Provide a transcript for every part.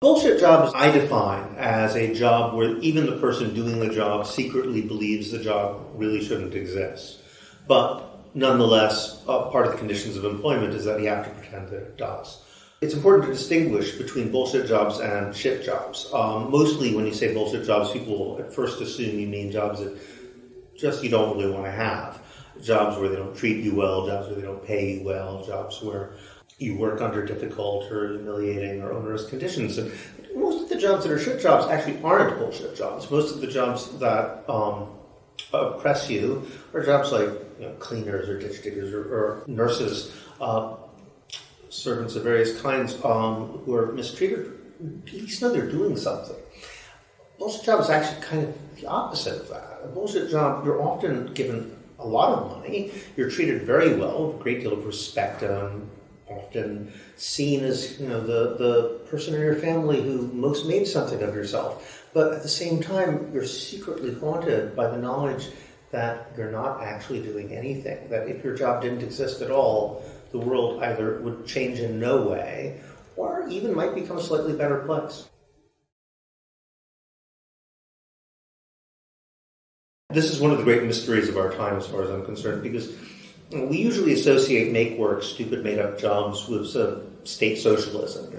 Bullshit jobs I define as a job where even the person doing the job secretly believes the job really shouldn't exist. But nonetheless, part of the conditions of employment is that you have to pretend that it does. It's important to distinguish between bullshit jobs and shit jobs. Mostly when you say bullshit jobs, people at first assume you mean jobs that just you don't really want to have. Jobs where they don't treat you well, jobs where they don't pay you well, jobs where you work under difficult or humiliating or onerous conditions. And most of the jobs that are shit jobs actually aren't bullshit jobs. Most of the jobs that oppress you are jobs like cleaners or ditch diggers or nurses, servants of various kinds who are mistreated. At least know they're doing something. A bullshit job is actually kind of the opposite of that. A bullshit job, you're often given a lot of money, you're treated very well, with a great deal of respect, often seen as the person in your family who most made something of yourself. But at the same time, you're secretly haunted by the knowledge that you're not actually doing anything, that if your job didn't exist at all, the world either would change in no way or even might become a slightly better place. This is one of the great mysteries of our time as far as I'm concerned, because we usually associate make-work, stupid made-up jobs with state socialism.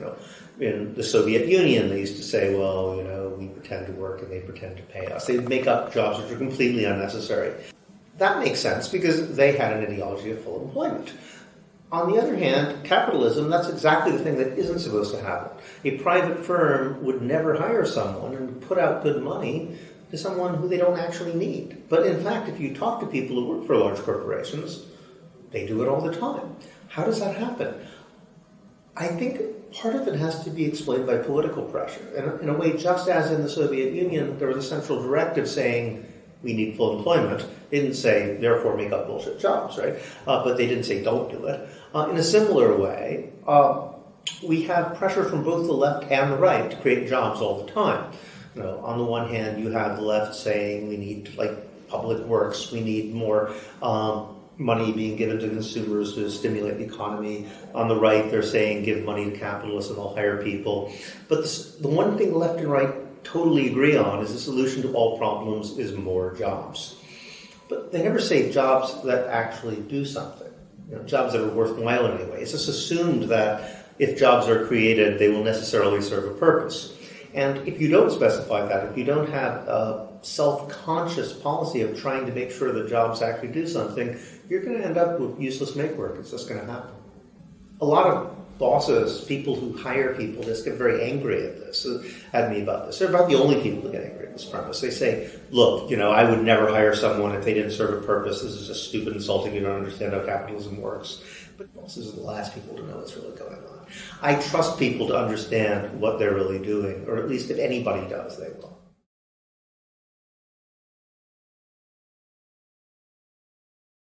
In the Soviet Union, they used to say, well, we pretend to work and they pretend to pay us. They'd make up jobs which are completely unnecessary. That makes sense because they had an ideology of full employment. On the other hand, capitalism, that's exactly the thing that isn't supposed to happen. A private firm would never hire someone and put out good money to someone who they don't actually need. But in fact, if you talk to people who work for large corporations, they do it all the time. How does that happen? I think part of it has to be explained by political pressure. In a way, just as in the Soviet Union, there was a central directive saying, we need full employment. They didn't say, therefore make up bullshit jobs, right? But they didn't say, don't do it. In a similar way, we have pressure from both the left and the right to create jobs all the time. On the one hand, you have the left saying we need public works, we need more money being given to consumers to stimulate the economy. On the right, they're saying give money to capitalists and they'll hire people. But the one thing left and right totally agree on is the solution to all problems is more jobs. But they never say jobs that actually do something, jobs that are worthwhile in any way. It's just assumed that if jobs are created, they will necessarily serve a purpose. And if you don't specify that, if you don't have a self-conscious policy of trying to make sure that jobs actually do something, you're going to end up with useless make-work. It's just going to happen. A lot of bosses, people who hire people, just get very angry at me about this. They're about the only people who get angry at this premise. They say, look, I would never hire someone if they didn't serve a purpose. This is just stupid, insulting. You don't understand how capitalism works. But bosses are the last people to know what's really going on. I trust people to understand what they're really doing, or at least if anybody does, they will.